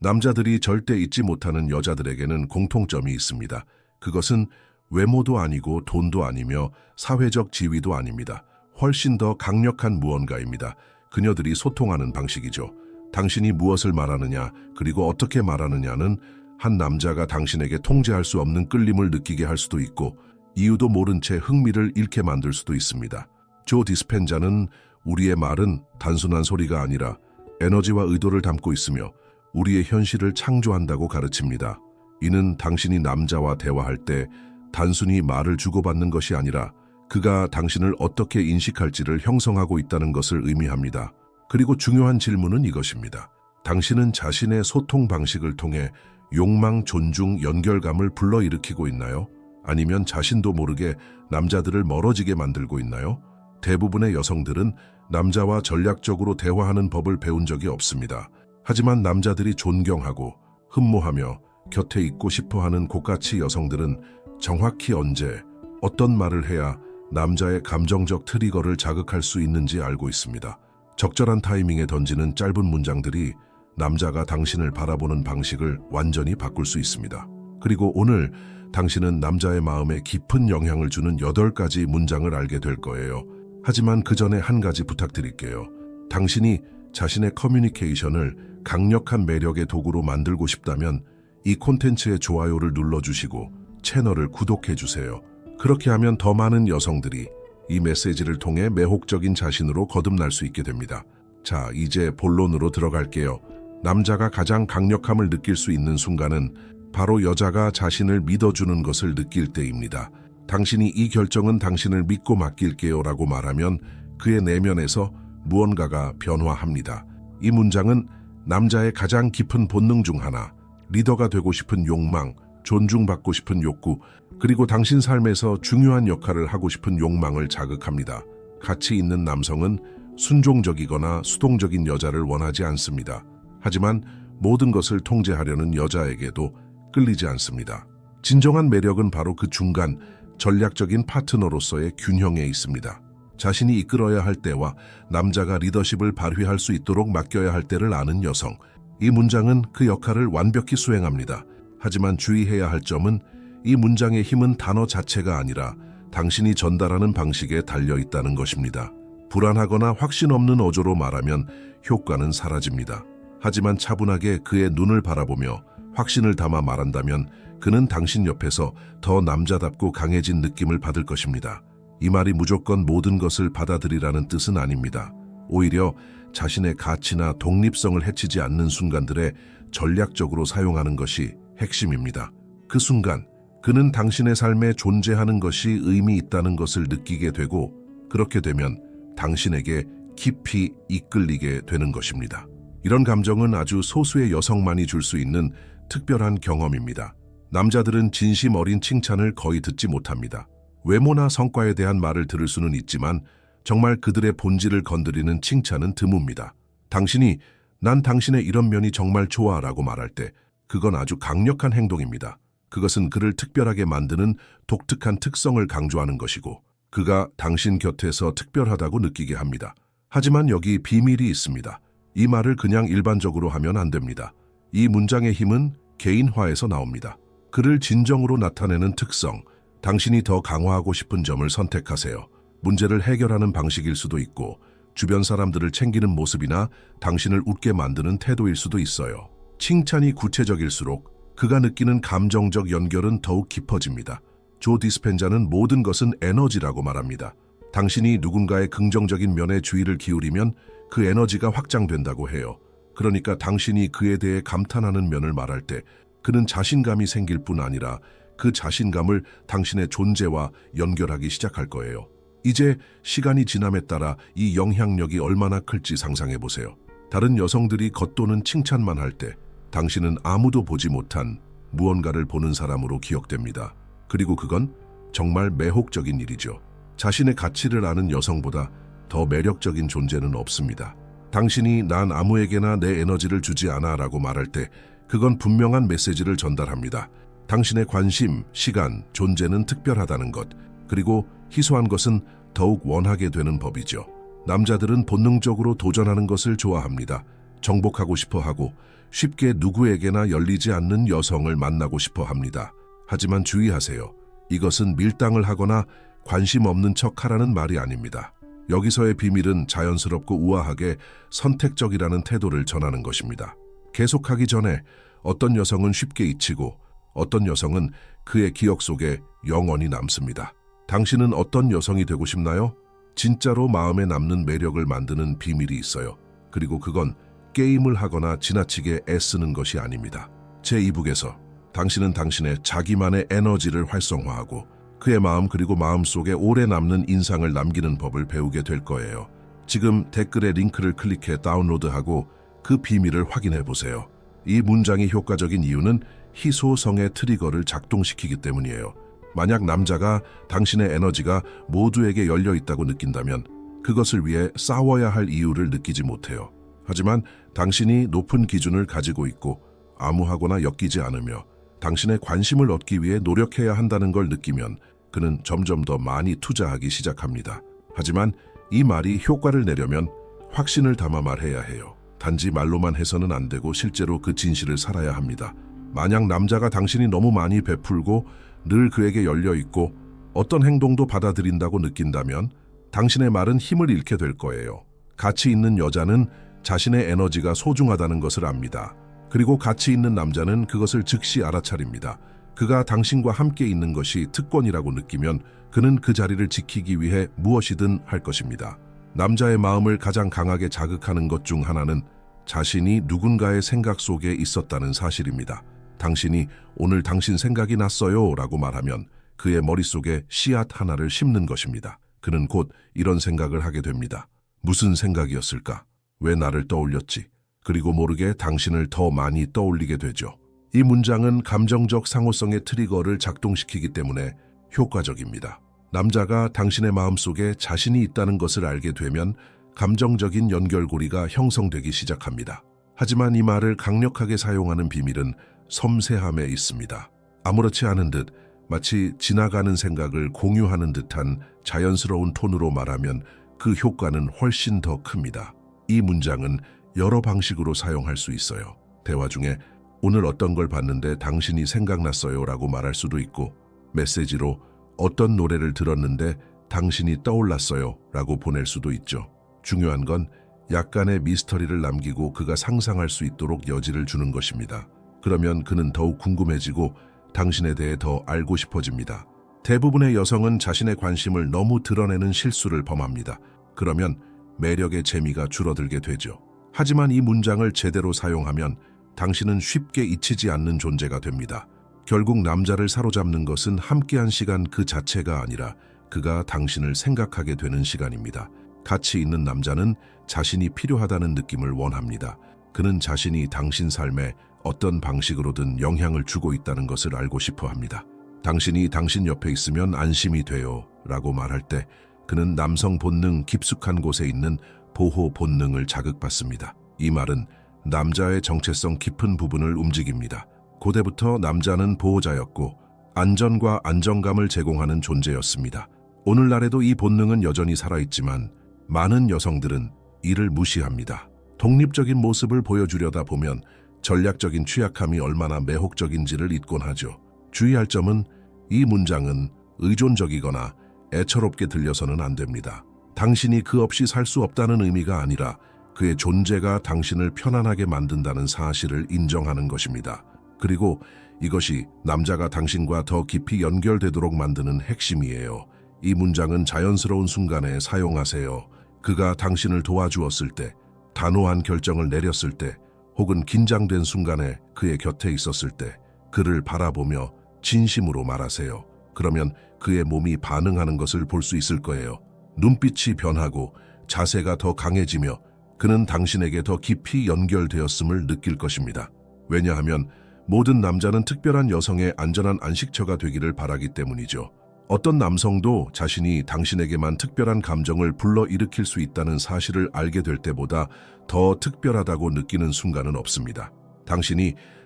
남자들이 절대 잊지 못하는 여자들에게는 공통점이 있습니다. 그것은 외모도 아니고 돈도 아니며 사회적 지위도 아닙니다. 훨씬 더 강력한 무언가입니다. 그녀들이 소통하는 방식이죠. 당신이 무엇을 말하느냐, 그리고 어떻게 말하느냐는 한 남자가 당신에게 통제할 수 없는 끌림을 느끼게 할 수도 있고 이유도 모른 채 흥미를 잃게 만들 수도 있습니다. 조 디스펜자는 우리의 말은 단순한 소리가 아니라 에너지와 의도를 담고 있으며 우리의 현실을 창조한다고 가르칩니다. 이는 당신이 남자와 대화할 때 단순히 말을 주고받는 것이 아니라 그가 당신을 어떻게 인식할지를 형성하고 있다는 것을 의미합니다. 그리고 중요한 질문은 이것입니다. 당신은 자신의 소통 방식을 통해 욕망, 존중, 연결감을 불러일으키고 있나요? 아니면 자신도 모르게 남자들을 멀어지게 만들고 있나요? 대부분의 여성들은 남자와 전략적으로 대화하는 법을 배운 적이 없습니다. 하지만 남자들이 존경하고 흠모하며 곁에 있고 싶어하는 고가치 여성들은 정확히 언제, 어떤 말을 해야 남자의 감정적 트리거를 자극할 수 있는지 알고 있습니다. 적절한 타이밍에 던지는 짧은 문장들이 남자가 당신을 바라보는 방식을 완전히 바꿀 수 있습니다. 그리고 오늘 당신은 남자의 마음에 깊은 영향을 주는 8가지 문장을 알게 될 거예요. 하지만 그 전에 한 가지 부탁드릴게요. 당신이 자신의 커뮤니케이션을 강력한 매력의 도구로 만들고 싶다면 이 콘텐츠의 좋아요를 눌러주시고 채널을 구독해주세요. 그렇게 하면 더 많은 여성들이 이 메시지를 통해 매혹적인 자신으로 거듭날 수 있게 됩니다. 자, 이제 본론으로 들어갈게요. 남자가 가장 강력함을 느낄 수 있는 순간은 바로 여자가 자신을 믿어주는 것을 느낄 때입니다. 당신이 이 결정은 당신을 믿고 맡길게요 라고 말하면 그의 내면에서 무언가가 변화합니다. 이 문장은 남자의 가장 깊은 본능 중 하나, 리더가 되고 싶은 욕망, 존중받고 싶은 욕구, 그리고 당신 삶에서 중요한 역할을 하고 싶은 욕망을 자극합니다. 가치 있는 남성은 순종적이거나 수동적인 여자를 원하지 않습니다. 하지만 모든 것을 통제하려는 여자에게도 끌리지 않습니다. 진정한 매력은 바로 그 중간, 전략적인 파트너로서의 균형에 있습니다. 자신이 이끌어야 할 때와 남자가 리더십을 발휘할 수 있도록 맡겨야 할 때를 아는 여성. 이 문장은 그 역할을 완벽히 수행합니다. 하지만 주의해야 할 점은 이 문장의 힘은 단어 자체가 아니라 당신이 전달하는 방식에 달려 있다는 것입니다. 불안하거나 확신 없는 어조로 말하면 효과는 사라집니다. 하지만 차분하게 그의 눈을 바라보며 확신을 담아 말한다면 그는 당신 옆에서 더 남자답고 강해진 느낌을 받을 것입니다. 이 말이 무조건 모든 것을 받아들이라는 뜻은 아닙니다. 오히려 자신의 가치나 독립성을 해치지 않는 순간들에 전략적으로 사용하는 것이 핵심입니다. 그 순간 그는 당신의 삶에 존재하는 것이 의미 있다는 것을 느끼게 되고 그렇게 되면 당신에게 깊이 이끌리게 되는 것입니다. 이런 감정은 아주 소수의 여성만이 줄 수 있는 특별한 경험입니다. 남자들은 진심 어린 칭찬을 거의 듣지 못합니다. 외모나 성과에 대한 말을 들을 수는 있지만 정말 그들의 본질을 건드리는 칭찬은 드뭅니다. 당신이 난 당신의 이런 면이 정말 좋아 라고 말할 때 그건 아주 강력한 행동입니다. 그것은 그를 특별하게 만드는 독특한 특성을 강조하는 것이고 그가 당신 곁에서 특별하다고 느끼게 합니다. 하지만 여기 비밀이 있습니다. 이 말을 그냥 일반적으로 하면 안 됩니다. 이 문장의 힘은 개인화에서 나옵니다. 그를 진정으로 나타내는 특성, 당신이 더 강화하고 싶은 점을 선택하세요. 문제를 해결하는 방식일 수도 있고 주변 사람들을 챙기는 모습이나 당신을 웃게 만드는 태도일 수도 있어요. 칭찬이 구체적일수록 그가 느끼는 감정적 연결은 더욱 깊어집니다. 조 디스펜자는 모든 것은 에너지라고 말합니다. 당신이 누군가의 긍정적인 면에 주의를 기울이면 그 에너지가 확장된다고 해요. 그러니까 당신이 그에 대해 감탄하는 면을 말할 때 그는 자신감이 생길 뿐 아니라 그 자신감을 당신의 존재와 연결하기 시작할 거예요. 이제 시간이 지남에 따라 이 영향력이 얼마나 클지 상상해 보세요. 다른 여성들이 겉도는 칭찬만 할 때 당신은 아무도 보지 못한 무언가를 보는 사람으로 기억됩니다. 그리고 그건 정말 매혹적인 일이죠. 자신의 가치를 아는 여성보다 더 매력적인 존재는 없습니다. 당신이 난 아무에게나 내 에너지를 주지 않아 라고 말할 때 그건 분명한 메시지를 전달합니다. 당신의 관심, 시간, 존재는 특별하다는 것, 그리고 희소한 것은 더욱 원하게 되는 법이죠. 남자들은 본능적으로 도전하는 것을 좋아합니다. 정복하고 싶어 하고 쉽게 누구에게나 열리지 않는 여성을 만나고 싶어 합니다. 하지만 주의하세요. 이것은 밀당을 하거나 관심 없는 척하라는 말이 아닙니다. 여기서의 비밀은 자연스럽고 우아하게 선택적이라는 태도를 전하는 것입니다. 계속하기 전에 어떤 여성은 쉽게 잊히고 어떤 여성은 그의 기억 속에 영원히 남습니다. 당신은 어떤 여성이 되고 싶나요? 진짜로 마음에 남는 매력을 만드는 비밀이 있어요. 그리고 그건 게임을 하거나 지나치게 애쓰는 것이 아닙니다. 제2북에서 당신은 당신의 자기만의 에너지를 활성화하고 그의 마음 그리고 마음속에 오래 남는 인상을 남기는 법을 배우게 될 거예요. 지금 댓글의 링크를 클릭해 다운로드하고 그 비밀을 확인해 보세요. 이 문장이 효과적인 이유는 희소성의 트리거를 작동시키기 때문이에요. 만약 남자가 당신의 에너지가 모두에게 열려 있다고 느낀다면 그것을 위해 싸워야 할 이유를 느끼지 못해요. 하지만 당신이 높은 기준을 가지고 있고 암무하거나 엮이지 않으며 당신의 관심을 얻기 위해 노력해야 한다는 걸 느끼면 그는 점점 더 많이 투자하기 시작합니다. 하지만 이 말이 효과를 내려면 확신을 담아 말해야 해요. 단지 말로만 해서는 안 되고 실제로 그 진실을 살아야 합니다. 만약 남자가 당신이 너무 많이 베풀고 늘 그에게 열려 있고 어떤 행동도 받아들인다고 느낀다면 당신의 말은 힘을 잃게 될 거예요. 가치 있는 여자는 자신의 에너지가 소중하다는 것을 압니다. 그리고 가치 있는 남자는 그것을 즉시 알아차립니다. 그가 당신과 함께 있는 것이 특권이라고 느끼면 그는 그 자리를 지키기 위해 무엇이든 할 것입니다. 남자의 마음을 가장 강하게 자극하는 것 중 하나는 자신이 누군가의 생각 속에 있었다는 사실입니다. 당신이 오늘 당신 생각이 났어요 라고 말하면 그의 머릿속에 씨앗 하나를 심는 것입니다. 그는 곧 이런 생각을 하게 됩니다. 무슨 생각이었을까? 왜 나를 떠올렸지? 그리고 모르게 당신을 더 많이 떠올리게 되죠. 이 문장은 감정적 상호성의 트리거를 작동시키기 때문에 효과적입니다. 남자가 당신의 마음속에 자신이 있다는 것을 알게 되면 감정적인 연결고리가 형성되기 시작합니다. 하지만 이 말을 강력하게 사용하는 비밀은 섬세함에 있습니다. 아무렇지 않은 듯 마치 지나가는 생각을 공유하는 듯한 자연스러운 톤으로 말하면 그 효과는 훨씬 더 큽니다. 이 문장은 여러 방식으로 사용할 수 있어요. 대화 중에 오늘 어떤 걸 봤는데 당신이 생각났어요 라고 말할 수도 있고 메시지로 어떤 노래를 들었는데 당신이 떠올랐어요 라고 보낼 수도 있죠. 중요한 건 약간의 미스터리를 남기고 그가 상상할 수 있도록 여지를 주는 것입니다. 그러면 그는 더욱 궁금해지고 당신에 대해 더 알고 싶어집니다. 대부분의 여성은 자신의 관심을 너무 드러내는 실수를 범합니다. 그러면 매력의 재미가 줄어들게 되죠. 하지만 이 문장을 제대로 사용하면 당신은 쉽게 잊히지 않는 존재가 됩니다. 결국 남자를 사로잡는 것은 함께한 시간 그 자체가 아니라 그가 당신을 생각하게 되는 시간입니다. 가치 있는 남자는 자신이 필요하다는 느낌을 원합니다. 그는 자신이 당신 삶에 어떤 방식으로든 영향을 주고 있다는 것을 알고 싶어 합니다. 당신이 당신 옆에 있으면 안심이 돼요 라고 말할 때 그는 남성 본능 깊숙한 곳에 있는 보호 본능을 자극받습니다. 이 말은 남자의 정체성 깊은 부분을 움직입니다. 고대부터 남자는 보호자였고 안전과 안정감을 제공하는 존재였습니다. 오늘날에도 이 본능은 여전히 살아있지만 많은 여성들은 이를 무시합니다. 독립적인 모습을 보여주려다 보면 전략적인 취약함이 얼마나 매혹적인지를 잊곤 하죠. 주의할 점은 이 문장은 의존적이거나 애처롭게 들려서는 안 됩니다. 당신이 그 없이 살 수 없다는 의미가 아니라 그의 존재가 당신을 편안하게 만든다는 사실을 인정하는 것입니다. 그리고 이것이 남자가 당신과 더 깊이 연결되도록 만드는 핵심이에요. 이 문장은 자연스러운 순간에 사용하세요. 그가 당신을 도와주었을 때, 단호한 결정을 내렸을 때, 혹은 긴장된 순간에 그의 곁에 있었을 때 그를 바라보며 진심으로 말하세요. 그러면 그의 몸이 반응하는 것을 볼 수 있을 거예요. 눈빛이 변하고 자세가 더 강해지며 그는 당신에게 더 깊이 연결되었음을 느낄 것입니다. 왜냐하면 모든 남자는 특별한 여성의 안전한 안식처가 되기를 바라기 때문이죠. 어떤 남성도 자신이 당신에게만 특별한 감정을 불러일으킬 수 있다는 사실을 알게 될 때보다 더 특별하다고 느끼는 순간은 없습니다.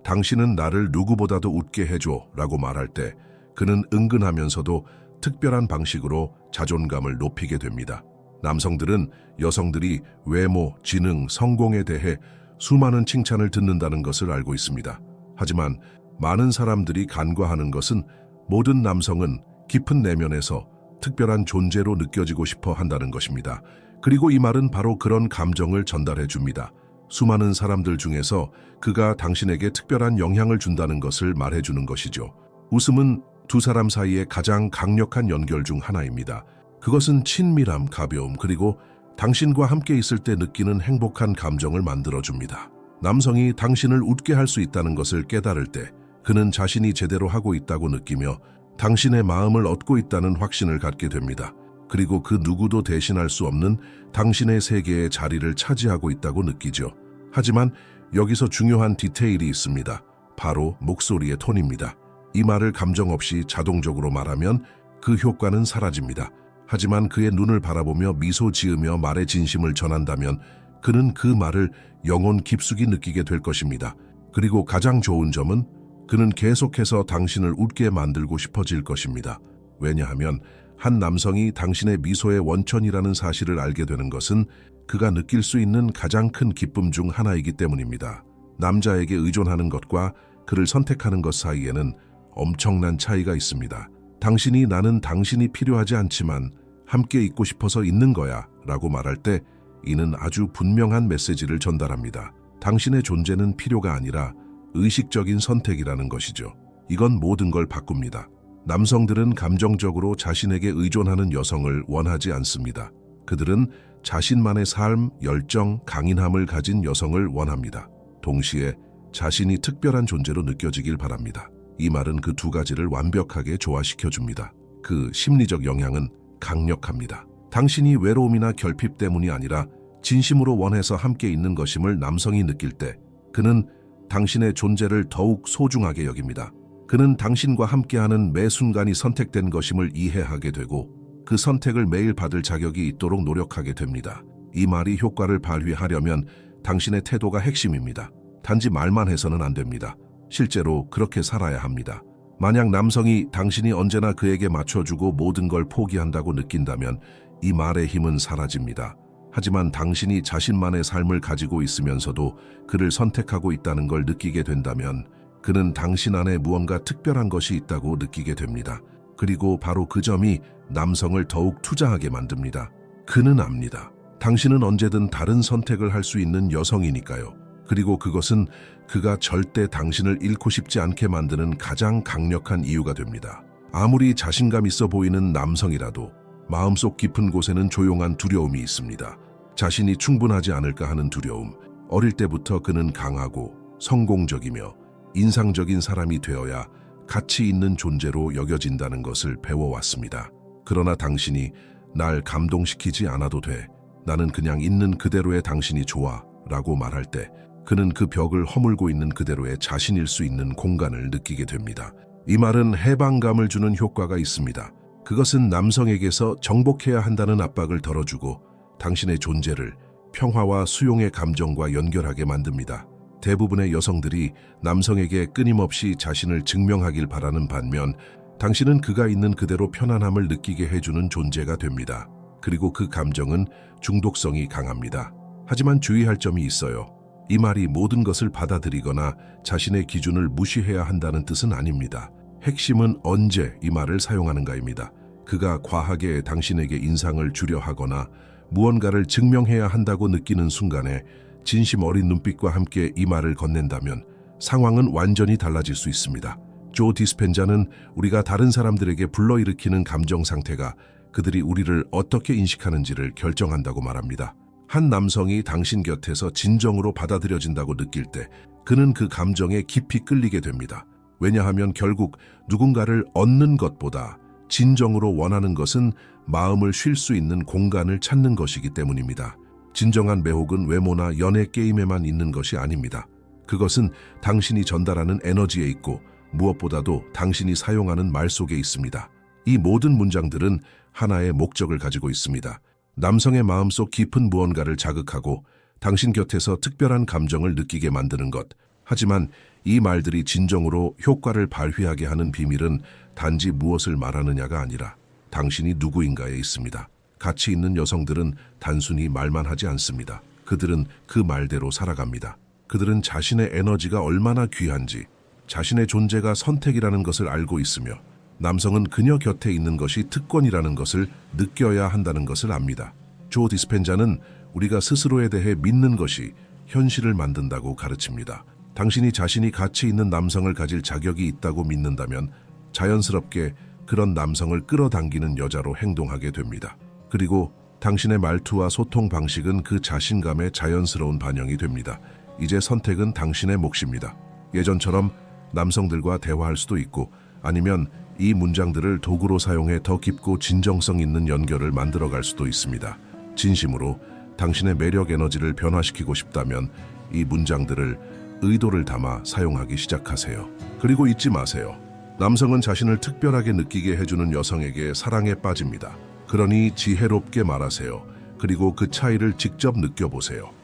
당신은 나를 누구보다도 웃게 해줘 라고 말할 때 그는 은근하면서도 특별한 방식으로 자존감을 높이게 됩니다. 남성들은 여성들이 외모, 지능, 성공에 대해 수많은 칭찬을 듣는다는 것을 알고 있습니다. 하지만 많은 사람들이 간과하는 것은 모든 남성은 깊은 내면에서 특별한 존재로 느껴지고 싶어 한다는 것입니다. 그리고 이 말은 바로 그런 감정을 전달해 줍니다. 수많은 사람들 중에서 그가 당신에게 특별한 영향을 준다는 것을 말해주는 것이죠. 웃음은 두 사람 사이의 가장 강력한 연결 중 하나입니다. 그것은 친밀함, 가벼움, 그리고 당신과 함께 있을 때 느끼는 행복한 감정을 만들어줍니다. 남성이 당신을 웃게 할 수 있다는 것을 깨달을 때 그는 자신이 제대로 하고 있다고 느끼며 당신의 마음을 얻고 있다는 확신을 갖게 됩니다. 그리고 그 누구도 대신할 수 없는 당신의 세계의 자리를 차지하고 있다고 느끼죠. 하지만 여기서 중요한 디테일이 있습니다. 바로 목소리의 톤입니다. 이 말을 감정 없이 자동적으로 말하면 그 효과는 사라집니다. 하지만 그의 눈을 바라보며 미소 지으며 말의 진심을 전한다면 그는 그 말을 영혼 깊숙이 느끼게 될 것입니다. 그리고 가장 좋은 점은 그는 계속해서 당신을 웃게 만들고 싶어질 것입니다. 왜냐하면 한 남성이 당신의 미소의 원천이라는 사실을 알게 되는 것은 그가 느낄 수 있는 가장 큰 기쁨 중 하나이기 때문입니다. 남자에게 의존하는 것과 그를 선택하는 것 사이에는 엄청난 차이가 있습니다. 당신이 나는 당신이 필요하지 않지만 함께 있고 싶어서 있는 거야 라고 말할 때 이는 아주 분명한 메시지를 전달합니다. 당신의 존재는 필요가 아니라 의식적인 선택이라는 것이죠. 이건 모든 걸 바꿉니다. 남성들은 감정적으로 자신에게 의존하는 여성을 원하지 않습니다. 그들은 자신만의 삶, 열정, 강인함을 가진 여성을 원합니다. 동시에 자신이 특별한 존재로 느껴지길 바랍니다. 이 말은 그 두 가지를 완벽하게 조화시켜줍니다. 그 심리적 영향은 강력합니다. 당신이 외로움이나 결핍 때문이 아니라 진심으로 원해서 함께 있는 것임을 남성이 느낄 때 그는 당신의 존재를 더욱 소중하게 여깁니다. 그는 당신과 함께하는 매 순간이 선택된 것임을 이해하게 되고 그 선택을 매일 받을 자격이 있도록 노력하게 됩니다. 이 말이 효과를 발휘하려면 당신의 태도가 핵심입니다. 단지 말만 해서는 안 됩니다. 실제로 그렇게 살아야 합니다. 만약 남성이 당신이 언제나 그에게 맞춰주고 모든 걸 포기한다고 느낀다면 이 말의 힘은 사라집니다. 하지만 당신이 자신만의 삶을 가지고 있으면서도 그를 선택하고 있다는 걸 느끼게 된다면 그는 당신 안에 무언가 특별한 것이 있다고 느끼게 됩니다. 그리고 바로 그 점이 남성을 더욱 투자하게 만듭니다. 그는 압니다. 당신은 언제든 다른 선택을 할 수 있는 여성이니까요. 그리고 그것은 그가 절대 당신을 잃고 싶지 않게 만드는 가장 강력한 이유가 됩니다. 아무리 자신감 있어 보이는 남성이라도 마음속 깊은 곳에는 조용한 두려움이 있습니다. 자신이 충분하지 않을까 하는 두려움. 어릴 때부터 그는 강하고 성공적이며 인상적인 사람이 되어야 가치 있는 존재로 여겨진다는 것을 배워왔습니다. 그러나 당신이 날 감동시키지 않아도 돼. 나는 그냥 있는 그대로의 당신이 좋아. 라고 말할 때 그는 그 벽을 허물고 있는 그대로의 자신일 수 있는 공간을 느끼게 됩니다. 이 말은 해방감을 주는 효과가 있습니다. 그것은 남성에게서 정복해야 한다는 압박을 덜어주고 당신의 존재를 평화와 수용의 감정과 연결하게 만듭니다. 대부분의 여성들이 남성에게 끊임없이 자신을 증명하길 바라는 반면 당신은 그가 있는 그대로 편안함을 느끼게 해주는 존재가 됩니다. 그리고 그 감정은 중독성이 강합니다. 하지만 주의할 점이 있어요. 이 말이 모든 것을 받아들이거나 자신의 기준을 무시해야 한다는 뜻은 아닙니다. 핵심은 언제 이 말을 사용하는가입니다. 그가 과하게 당신에게 인상을 주려 하거나 무언가를 증명해야 한다고 느끼는 순간에 진심 어린 눈빛과 함께 이 말을 건넨다면 상황은 완전히 달라질 수 있습니다. 조 디스펜자는 우리가 다른 사람들에게 불러일으키는 감정 상태가 그들이 우리를 어떻게 인식하는지를 결정한다고 말합니다. 한 남성이 당신 곁에서 진정으로 받아들여진다고 느낄 때 그는 그 감정에 깊이 끌리게 됩니다. 왜냐하면 결국 누군가를 얻는 것보다 진정으로 원하는 것은 마음을 쉴 수 있는 공간을 찾는 것이기 때문입니다. 진정한 매혹은 외모나 연애 게임에만 있는 것이 아닙니다. 그것은 당신이 전달하는 에너지에 있고 무엇보다도 당신이 사용하는 말 속에 있습니다. 이 모든 문장들은 하나의 목적을 가지고 있습니다. 남성의 마음속 깊은 무언가를 자극하고 당신 곁에서 특별한 감정을 느끼게 만드는 것. 하지만 이 말들이 진정으로 효과를 발휘하게 하는 비밀은 단지 무엇을 말하느냐가 아니라 당신이 누구인가에 있습니다. 가치 있는 여성들은 단순히 말만 하지 않습니다. 그들은 그 말대로 살아갑니다. 그들은 자신의 에너지가 얼마나 귀한지, 자신의 존재가 선택이라는 것을 알고 있으며 남성은 그녀 곁에 있는 것이 특권이라는 것을 느껴야 한다는 것을 압니다. 조 디스펜자는 우리가 스스로에 대해 믿는 것이 현실을 만든다고 가르칩니다. 당신이 자신이 가치 있는 남성을 가질 자격이 있다고 믿는다면 자연스럽게 그런 남성을 끌어당기는 여자로 행동하게 됩니다. 그리고 당신의 말투와 소통 방식은 그 자신감의 자연스러운 반영이 됩니다. 이제 선택은 당신의 몫입니다. 예전처럼 남성들과 대화할 수도 있고 아니면 이 문장들을 도구로 사용해 더 깊고 진정성 있는 연결을 만들어갈 수도 있습니다. 진심으로 당신의 매력 에너지를 변화시키고 싶다면 이 문장들을 의도를 담아 사용하기 시작하세요. 그리고 잊지 마세요. 남성은 자신을 특별하게 느끼게 해주는 여성에게 사랑에 빠집니다. 그러니 지혜롭게 말하세요. 그리고 그 차이를 직접 느껴보세요.